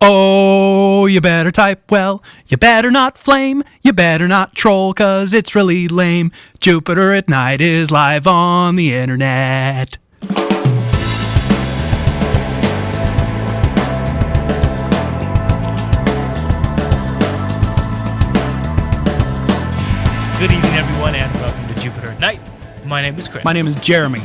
Oh, you better type well, you better not flame, you better not troll, 'cause it's really lame. Jupiter at Night is live on the internet. Good evening, everyone, and welcome to Jupiter at Night. My name is Chris. My name is Jeremy.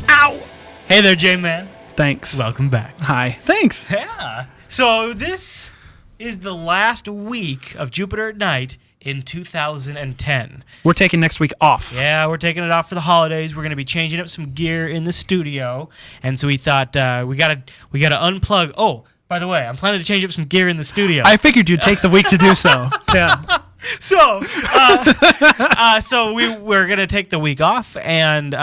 Ow! Hey there, J-Man. Thanks. Welcome back. Hi. Thanks. Yeah. So this is the last week of Jupiter at Night in 2010. We're taking next week off. Yeah, we're taking it off for the holidays. We're going to be changing up some gear in the studio, and so we thought we gotta unplug. Oh, by the way, I'm planning to change up some gear in the studio. I figured you'd take the week to do so. Yeah. So we're going to take the week off, and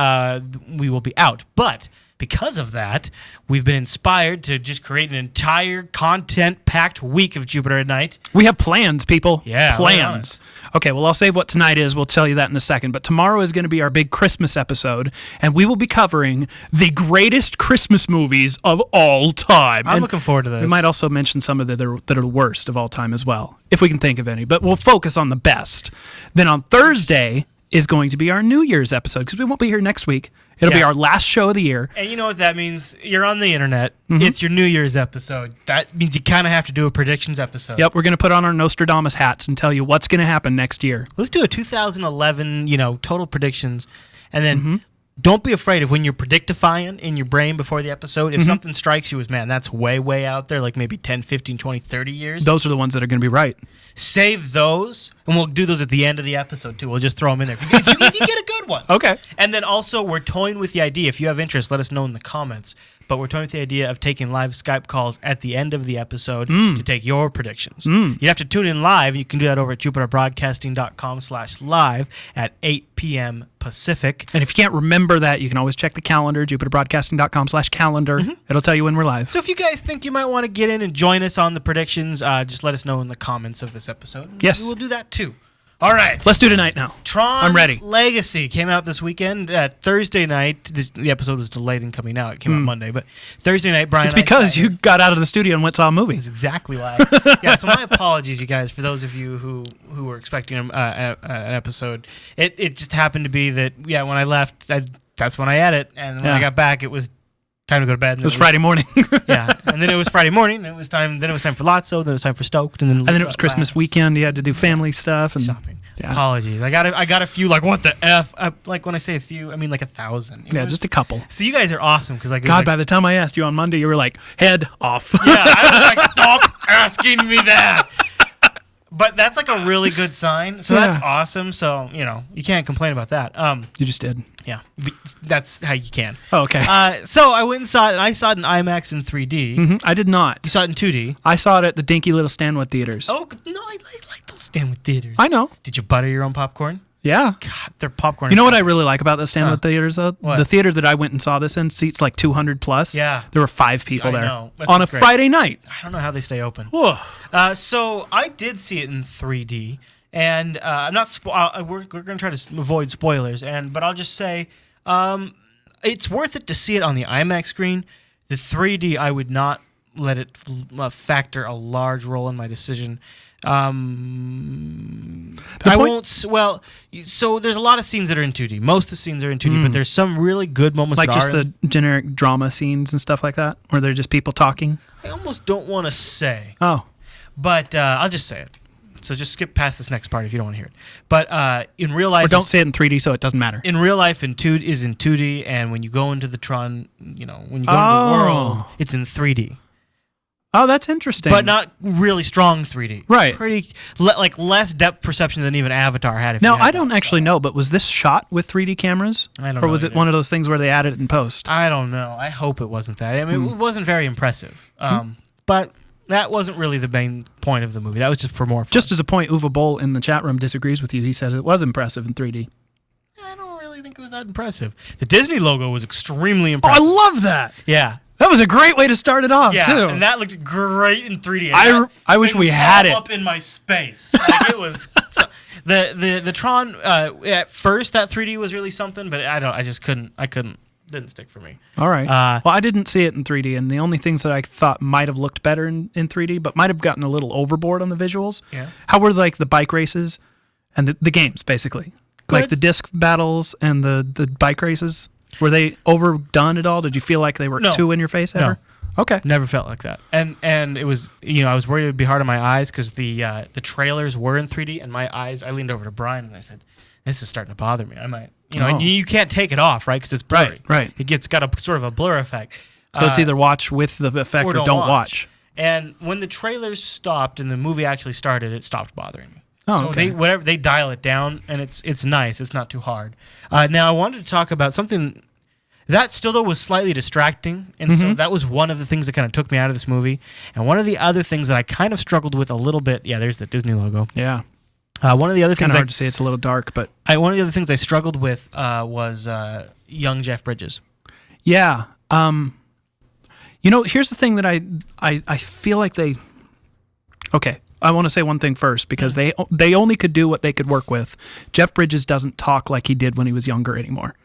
we will be out. But because of that, we've been inspired to just create an entire content-packed week of Jupiter at Night. We have plans, people. Yeah. Plans. Okay, well, I'll save what tonight is. We'll tell you that in a second. But tomorrow is going to be our big Christmas episode, and we will be covering the greatest Christmas movies of all time. I'm looking forward to this. We might also mention some of that are the worst of all time as well, if we can think of any. But we'll focus on the best. Then on Thursday is going to be our New Year's episode, because we won't be here next week. It'll be our last show of the year. And you know what that means? You're on the internet. Mm-hmm. It's your New Year's episode. That means you kind of have to do a predictions episode. Yep, we're going to put on our Nostradamus hats and tell you what's going to happen next year. Let's do a 2011, total predictions. And then don't be afraid of when you're predictifying in your brain before the episode. If something strikes you as, man, that's way, way out there, like maybe 10, 15, 20, 30 years. Those are the ones that are going to be right. Save those, and we'll do those at the end of the episode, too. We'll just throw them in there. If you get a good one. Okay. And then also, we're toying with the idea. If you have interest, let us know in the comments. But we're toying with the idea of taking live Skype calls at the end of the episode to take your predictions. You have to tune in live. You can do that over at jupiterbroadcasting.com/live at 8 p.m. Pacific. And if you can't remember that, you can always check the calendar, jupiterbroadcasting.com/calendar. It'll tell you when we're live. So if you guys think you might want to get in and join us on the predictions, just let us know in the comments of this episode. Yes. We will do that too. All right. Let's do tonight now. TRON I'm ready. Legacy came out this weekend. Thursday night, the episode was delayed in coming out. It came out Monday, but Thursday night, Brian. It's because you got out of the studio and went and saw a movie. That's exactly why. Yeah, so my apologies, you guys, for those of you who were expecting an episode. It just happened to be that, when I left, that's when I had it, and when I got back, it was time to go to bed. It was Friday morning. Yeah, and then it was Friday morning. Then it was time for Lotso. Then it was time for Stoked, and then it was Christmas weekend. You had to do family stuff and shopping. Yeah. Apologies. I got a few. Like, what the f? Like, when I say a few, I mean like 1,000. Just a couple. So you guys are awesome because by the time I asked you on Monday, you were like, head off. Yeah, I was like, stop asking me that. But that's like a really good sign. So that's awesome. So, you can't complain about that. You just did. Yeah, that's how you can. Oh, okay. So I went and saw it, and I saw it in IMAX in 3D. I did not. You saw it in 2D? I saw it at the dinky little Stanwood theaters. Oh, no, I like those Stanwood theaters. I know. Did you butter your own popcorn? Yeah. God, their popcorn. You know what I really like about the Stanwood theaters, though? What? The theater that I went and saw this in seats like 200 plus. Yeah. There were 5 people there. Know. On a great. Friday night. I don't know how they stay open. Whoa. So I did see it in 3D, and I'm not. We're going to try to avoid spoilers, but I'll just say, it's worth it to see it on the IMAX screen. The 3D, I would not let it factor a large role in my decision. I won't. Well, so there's a lot of scenes that are in 2D. Most of the scenes are in 2D, but there's some really good moments. Like that just are the generic drama scenes and stuff like that, where they're just people talking. I almost don't want to say. Oh, but I'll just say it. So just skip past this next part if you don't want to hear it. But in real life, or don't say it in 3D, so it doesn't matter. In real life, in 2D, and when you go into the TRON, when you go into the world, it's in 3D. Oh, that's interesting. But not really strong 3D. Right. Pretty, like less depth perception than even Avatar had. Now, I don't actually know, but was this shot with 3D cameras? I don't know. Or was it one of those things where they added it in post? I don't know. I hope it wasn't that. I mean, it wasn't very impressive. But that wasn't really the main point of the movie. That was just for more fun. Just as a point, Uwe Boll in the chat room disagrees with you. He said it was impressive in 3D. I don't really think it was that impressive. The Disney logo was extremely impressive. Oh, I love that. Yeah. That was a great way to start it off, too. And that looked great in 3D. I wish we had it up in my space. Like, it was the TRON at first that 3D was really something, but I just couldn't didn't stick for me. All right. Well, I didn't see it in 3D, and the only things that I thought might have looked better in 3D, but might have gotten a little overboard on the visuals. Yeah. How were like the bike races and the games basically? Good. Like the disc battles and the bike races? Were they overdone at all? Did you feel like they were too in your face ever? No. Okay. Never felt like that. And it was, I was worried it would be hard on my eyes because the trailers were in 3D, and my eyes, I leaned over to Brian and I said, this is starting to bother me. I might, and you can't take it off, right? Because it's blurry. Right. It got a sort of a blur effect. So it's either watch with the effect or don't watch. And when the trailers stopped and the movie actually started, it stopped bothering me. Oh, so okay. they dial it down, and it's nice. It's not too hard. Now I wanted to talk about something that still though was slightly distracting, and so that was one of the things that kind of took me out of this movie. And one of the other things that I kind of struggled with a little bit, there's the Disney logo. Yeah. One of the other Kind things of hard to say. It's a little dark, but one of the other things I struggled with was young Jeff Bridges. yeah. Here's the thing that I feel like they. Okay, I want to say one thing first because they only could do what they could work with. Jeff Bridges doesn't talk like he did when he was younger anymore.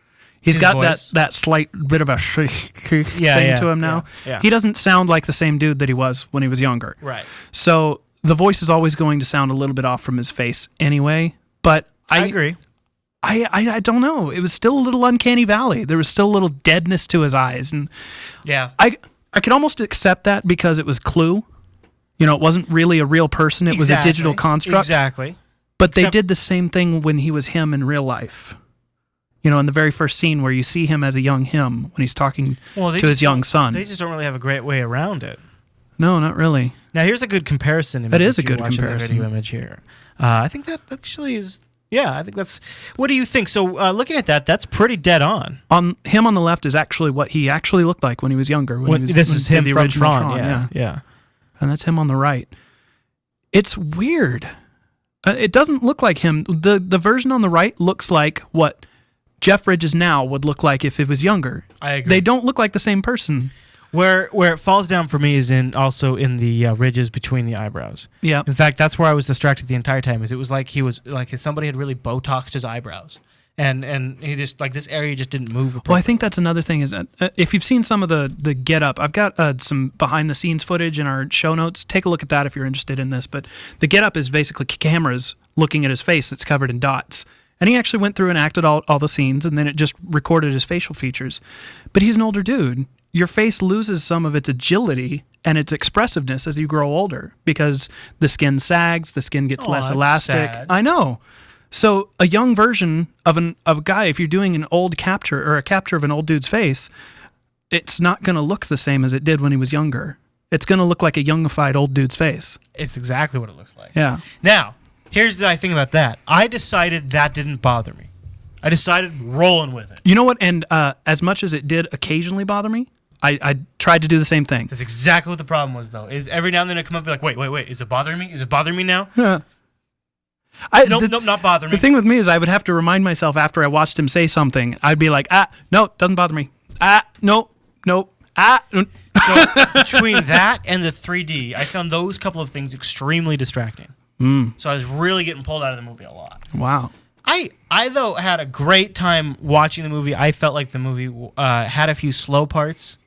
He's got that slight bit of a thing to him now. Yeah. He doesn't sound like the same dude that he was when he was younger. Right. So the voice is always going to sound a little bit off from his face anyway. But I agree. I don't know. It was still a little uncanny valley. There was still a little deadness to his eyes, and I could almost accept that because it was Clue. It wasn't really a real person. It was a digital construct. Exactly. But they did the same thing when he was him in real life. In the very first scene where you see him as a young him when he's talking to his young son. They just don't really have a great way around it. No, not really. Now, here's a good comparison image. That is a good comparison. The video image here. I think that actually is... Yeah, I think that's... What do you think? So, looking at that, that's pretty dead on. Him on the left is actually what he actually looked like when he was younger. This is him from Tron, yeah. And that's him on the right. It's weird. It doesn't look like him. The version on the right looks like what Jeff Bridges now would look like if it was younger. I agree. They don't look like the same person. Where it falls down for me is also in the ridges between the eyebrows. Yeah. In fact, that's where I was distracted the entire time. It was like somebody had really Botoxed his eyebrows, and he just this area just didn't move. Well, I think that's another thing is that if you've seen some of the Get Up, I've got some behind the scenes footage in our show notes. Take a look at that if you're interested in this. But the Get Up is basically cameras looking at his face that's covered in dots. And he actually went through and acted all the scenes, and then it just recorded his facial features. But he's an older dude. Your face loses some of its agility and its expressiveness as you grow older because the skin sags, the skin gets less elastic. Sad. I know. So a young version of a guy, if you're doing an old capture or a capture of an old dude's face, it's not going to look the same as it did when he was younger. It's going to look like a youngified old dude's face. It's exactly what it looks like. Yeah. Now, here's the thing about that. I decided that didn't bother me. I decided rolling with it. You know what? And as much as it did occasionally bother me, I tried to do the same thing. That's exactly what the problem was, though. Is every now and then I come up and be like, wait, is it bothering me? Is it bothering me now? Nope, not bothering me. The thing with me is I would have to remind myself after I watched him say something. I'd be like, no, doesn't bother me. No. So between that and the 3D, I found those couple of things extremely distracting. So I was really getting pulled out of the movie a lot. Wow. I though had a great time watching the movie. I felt like the movie had a few slow parts,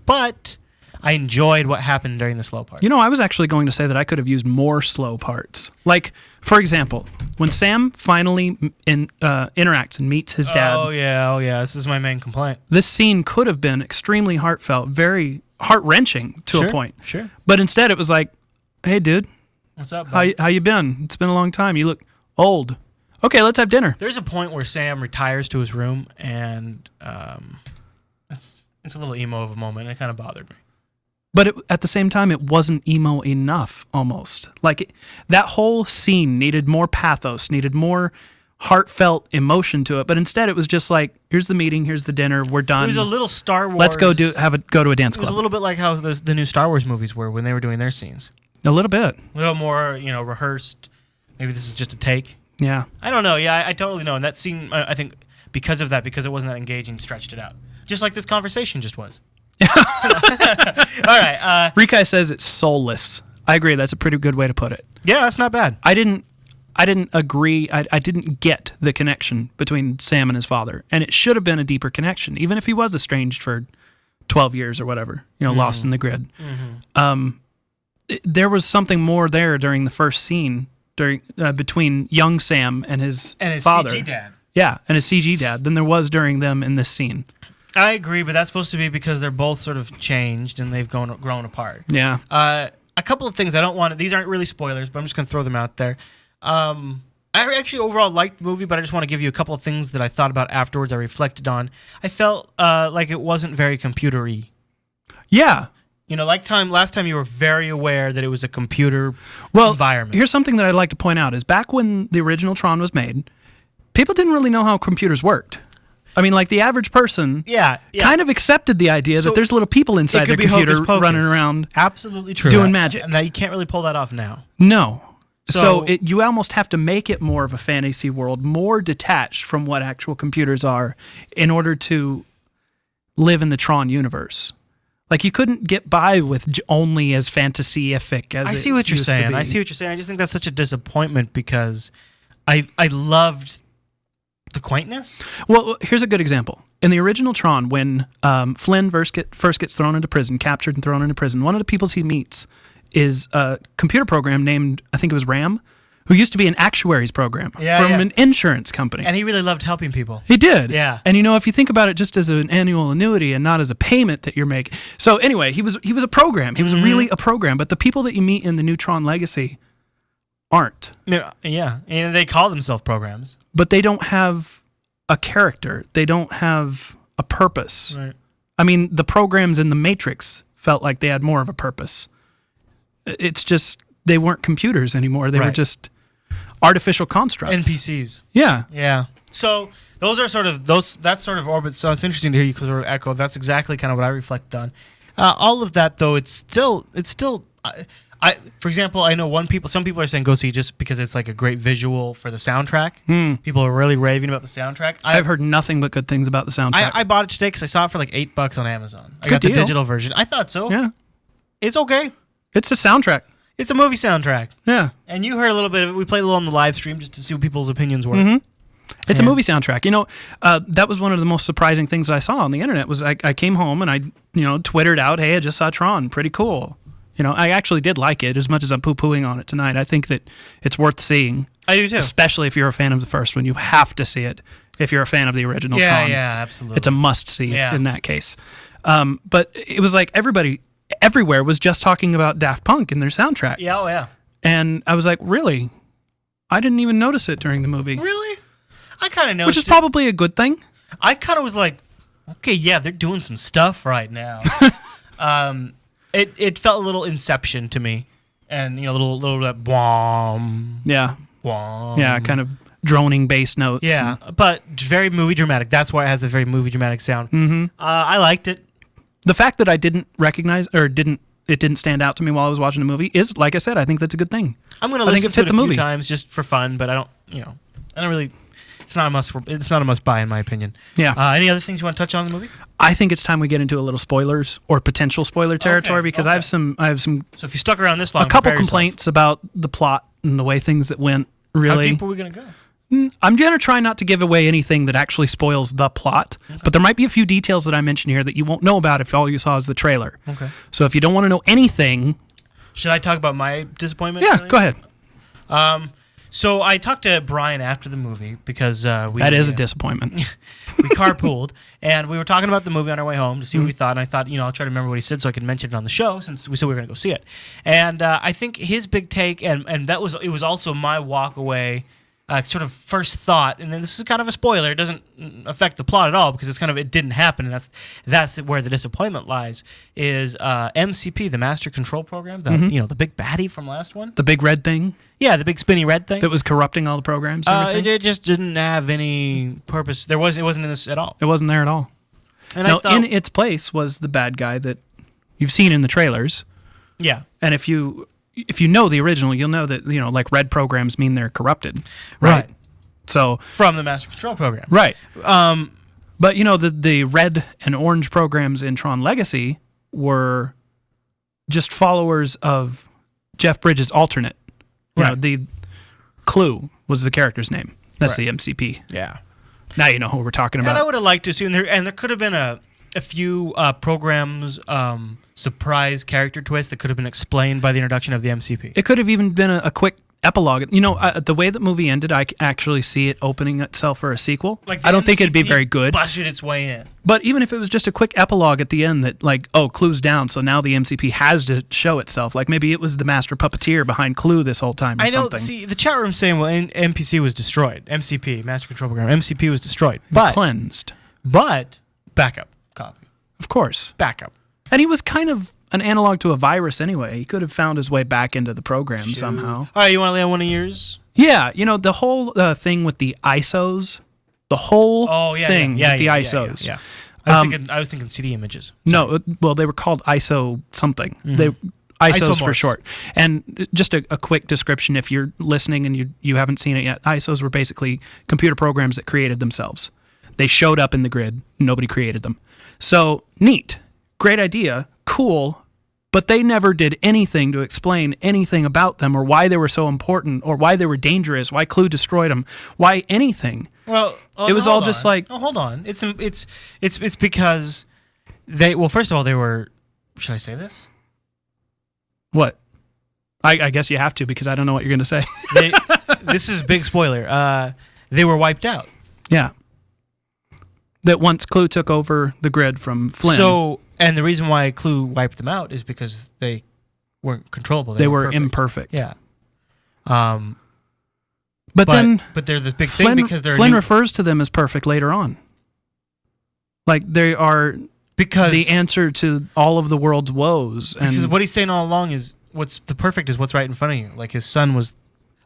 but I enjoyed what happened during the slow part. I was actually going to say that I could have used more slow parts. Like, for example, when Sam finally interacts and meets his dad. Oh yeah. This is my main complaint. This scene could have been extremely heartfelt, very heart-wrenching to a point. Sure. But instead it was like, hey, dude. What's up, bud? How you been? It's been a long time. You look old. Okay, let's have dinner. There's a point where Sam retires to his room, and it's a little emo of a moment. It kind of bothered me. But at the same time, it wasn't emo enough, almost. That whole scene needed more pathos, needed more heartfelt emotion to it. But instead, it was just like, here's the meeting, here's the dinner, we're done. It was a little Star Wars. Let's go to a dance club. It was a little bit like how the new Star Wars movies were when they were doing their scenes. A little bit. A little more, rehearsed. Maybe this is just a take. Yeah. I don't know. Yeah, I totally know. And that scene, I think, because of that, because it wasn't that engaging, stretched it out. Just like this conversation just was. All right. Rikai says it's soulless. I agree. That's a pretty good way to put it. Yeah, that's not bad. I didn't I didn't agree. I didn't get the connection between Sam and his father, and it should have been a deeper connection, even if he was estranged for 12 years or whatever, lost in the grid. There was something more there during the first scene between young Sam and his father. CG dad. Yeah, and his CG dad than there was during them in this scene. I agree, but that's supposed to be because they're both sort of changed and they've grown apart. Yeah. A couple of things I don't want. These aren't really spoilers, but I'm just going to throw them out there. I actually overall liked the movie, but I just want to give you a couple of things that I thought about afterwards. I reflected on. I felt like it wasn't very computer-y. Yeah. Last time you were very aware that it was a computer environment. Here's something that I'd like to point out is back when the original Tron was made, people didn't really know how computers worked. I mean, like the average person kind of accepted the idea that there's little people inside the computer running around. Absolutely true. Doing magic. And now you can't really pull that off now. No. So you almost have to make it more of a fantasy world, more detached from what actual computers are in order to live in the Tron universe. Like you couldn't get by with only as fantasy-ific as I see what you're saying. I see what you're saying. I just think that's such a disappointment because I loved the quaintness. Well, here's a good example. In the original Tron, when Flynn first gets thrown into prison, captured and thrown into prison, one of the people he meets is a computer program named, I think it was RAM, who used to be an actuaries program from an insurance company. And he really loved helping people. He did. Yeah. And if you think about it just as an annual annuity and not as a payment that you're making. So anyway, he was a program. He was really a program. But the people that you meet in the new Tron Legacy aren't. Yeah. And they call themselves programs. But they don't have a character. They don't have a purpose. Right. I mean, the programs in the Matrix felt like they had more of a purpose. It's just they weren't computers anymore. They were just artificial constructs. NPCs. Yeah. Yeah. So those are that's sort of orbit. So it's interesting to hear you sort of echo. That's exactly kind of what I reflect on. All of that though, it's still. For example, I know some people are saying go see it just because it's like a great visual for the soundtrack. People are really raving about the soundtrack. I've heard nothing but good things about the soundtrack. I bought it today because I saw it for like $8 on Amazon. I got the digital version. I thought so. Yeah. It's okay. It's a soundtrack. It's a movie soundtrack. Yeah. And you heard a little bit of it. We played a little on the live stream just to see what people's opinions were. Mm-hmm. It's a movie soundtrack. That was one of the most surprising things I saw on the internet was I came home and I twittered out, hey, I just saw Tron. Pretty cool. I actually did like it as much as I'm poo-pooing on it tonight. I think that it's worth seeing. I do too. Especially if you're a fan of the first one. You have to see it if you're a fan of the original Tron. Yeah, absolutely. It's a must-see in that case. But it was like everybody everywhere was just talking about Daft Punk in their soundtrack. Yeah, oh yeah. And I was like, really? I didn't even notice it during the movie. Really? I kind of noticed Which is probably a good thing. I kind of was like, okay, yeah, they're doing some stuff right now. It felt a little Inception to me. And, little that bwom. Yeah. Bwom. Yeah, kind of droning bass notes. Yeah, but very movie dramatic. That's why it has the very movie dramatic sound. Mm-hmm. I liked it. The fact that I didn't recognize it didn't stand out to me while I was watching the movie is, like I said, I think that's a good thing. I'm going to listen to it a few times just for fun, but I don't really. It's not a must. It's not a must buy in my opinion. Yeah. Any other things you want to touch on in the movie? I think it's time we get into a little spoilers or potential spoiler territory because I have some. So if you stuck around this long, a couple complaints about the plot and the way things that went. Really. How deep are we going to go? I'm going to try not to give away anything that actually spoils the plot, but there might be a few details that I mention here that you won't know about if all you saw is the trailer. Okay. So if you don't want to know anything... Should I talk about my disappointment? Yeah, go ahead. So I talked to Brian after the movie because That is a disappointment. We carpooled, and we were talking about the movie on our way home to see what we thought, and I thought, I'll try to remember what he said so I could mention it on the show since we said we were going to go see it. And I think his big take, and it was also my walk away sort of first thought, and then this is kind of a spoiler. It doesn't affect the plot at all because it didn't happen, and that's where the disappointment lies. Is MCP, the Master Control Program, the big baddie from last one, the big red thing? Yeah, the big spinny red thing that was corrupting all the programs. And everything? It just didn't have any purpose. It wasn't in this at all. It wasn't there at all. And in its place was the bad guy that you've seen in the trailers. Yeah, and if you know the original, you'll know that like red programs mean they're corrupted, right? So from the Master Control Program, right? But the red and orange programs in Tron Legacy were just followers of Jeff Bridges' alternate. You know, Clue was the character's name. That's Right. the MCP. Yeah. Now you know who we're talking And I about. would have liked to see, and there could have been a few programs surprise character twists that could have been explained by the introduction of the MCP. It could have even been a quick epilogue. You know, the way the movie ended, I actually see it opening itself for a sequel. Like the I don't think it'd be MCP very good. Busted its way in. But even if it was just a quick epilogue at the end that, like, oh, Clue's down, so now the MCP has to show itself. Like, maybe it was the master puppeteer behind Clue this whole time or I know. something. See, the chat room saying, well, MPC was destroyed. MCP, Master Control Program. MCP was destroyed. It was cleansed. But backup copy. Of course. Backup. And he was kind of an analog to a virus anyway. He could have found his way back into the program somehow. All right, you want to lay on one of yours? Yeah, you know, the whole thing with the ISOs, the whole thing with the ISOs. Yeah. I was thinking CD images. No, well, they were called ISO something. They ISOs for Isomorphs. short. And just a quick description, if you're listening and you haven't seen it yet, ISOs were basically computer programs that created themselves. They showed up in the grid. Nobody created them. So, neat. Great idea. Cool. But they never did anything to explain anything about them or why they were so important or why they were dangerous, why Clue destroyed them, why anything. Well, It was all just like... Oh, hold on. It's because they... Well, first of all, they were... Should I say this? What? I guess you have to because I don't know what you're going to say. This is big spoiler. They were wiped out. Yeah. That once Clue took over the grid from Flynn... So, and the reason why Clue wiped them out is because they weren't controllable. They were perfect. imperfect. Yeah. But then but they're the big Flynn, thing because they're Flynn refers to them as perfect later on. Like they are the answer to all of the world's woes. And because what he's saying all along is what's the perfect is what's right in front of you. Like his son was,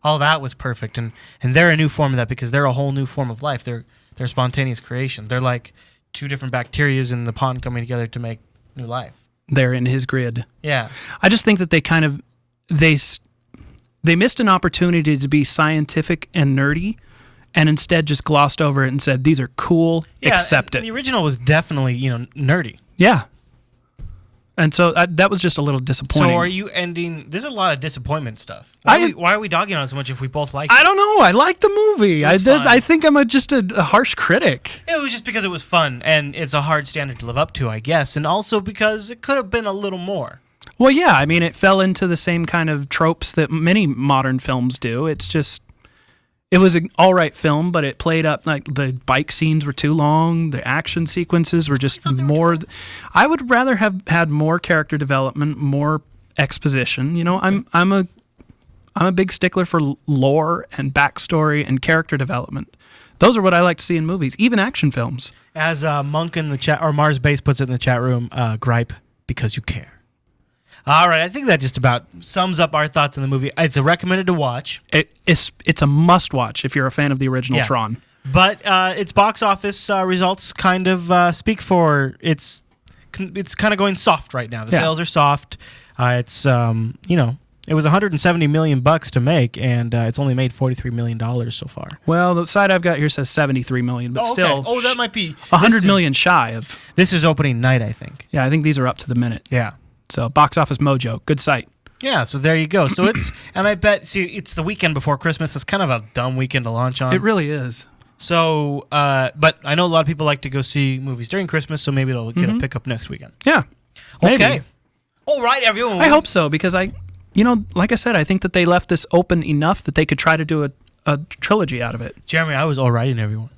all that was perfect, and they're a new form of that because they're a whole new form of life. They're spontaneous creation. They're like two different bacterias in the pond coming together to make new life. they're in his grid. Yeah. I just think that they kind of they missed an opportunity to be scientific and nerdy, and instead just glossed over it and said, "These are cool. Accept it." The original was definitely nerdy. Yeah. And so that was just a little disappointing. So are you ending? There's a lot of disappointment stuff. Why are we dogging on it so much if we both like it? I don't know. I like the movie. It was fun. I think I'm just a harsh critic. It was just because it was fun, and it's a hard standard to live up to, I guess, and also because it could have been a little more. Well, yeah. I mean, it fell into the same kind of tropes that many modern films do. It's just... It was an all right film, but it played up like the bike scenes were too long. The action sequences were just more. I would rather have had more character development, more exposition. You know, I'm a big stickler for lore and backstory and character development. Those are what I like to see in movies, even action films. As Monk in the chat, or Mars Base puts it in the chat room, gripe because you care. All right, I think that just about sums up our thoughts on the movie. It's a recommended to watch. It's a must watch if you're a fan of the original Tron. But its box office results kind of speak for it's kind of going soft right now. The sales are soft. It was $170 million to make, and it's only made $43 million so far. Well, the site I've got here says $73 million, but still, oh, that might be $100 million shy of. This is opening night, I think. Yeah, I think these are up to the minute. Yeah. So, Box Office Mojo, good site. Yeah, so there you go. So and I bet, it's the weekend before Christmas. It's kind of a dumb weekend to launch on. It really is. So, but I know a lot of people like to go see movies during Christmas, so maybe it'll get a pickup next weekend. Yeah. Maybe. Okay. All right, everyone. I hope so, because like I said, I think that they left this open enough that they could try to do a trilogy out of it. Jeremy, I was all right in everyone.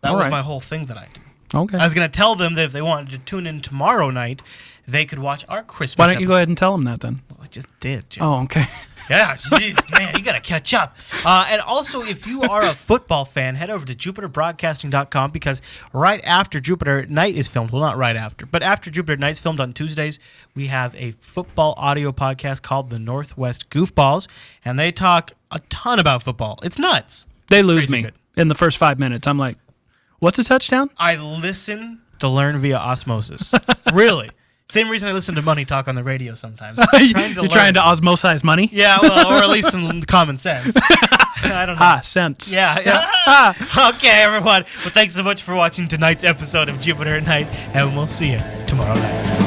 That all was right. my whole thing that I did. Okay. I was going to tell them that if they wanted to tune in tomorrow night, they could watch our Christmas Why don't you go episode. ahead and tell them that then? Well, I just did, Jeremy. Oh, okay. Yeah, geez, man, you got to catch up. And also, if you are a football fan, head over to JupiterBroadcasting.com because right after Jupiter at Night is filmed, well, not right after, but after Jupiter at Night's filmed on Tuesdays, we have a football audio podcast called The Northwest Goofballs, and they talk a ton about football. It's nuts. They lose Crazy me good. in the first 5 minutes. I'm like, what's a touchdown? I listen to learn via osmosis. Really. Same reason I listen to Money Talk on the radio sometimes. You're trying to osmosize money? Yeah, well, or at least some common sense. I don't know. Sense. Yeah. Okay, everyone. Well, thanks so much for watching tonight's episode of Jupiter at Night, and we'll see you tomorrow night.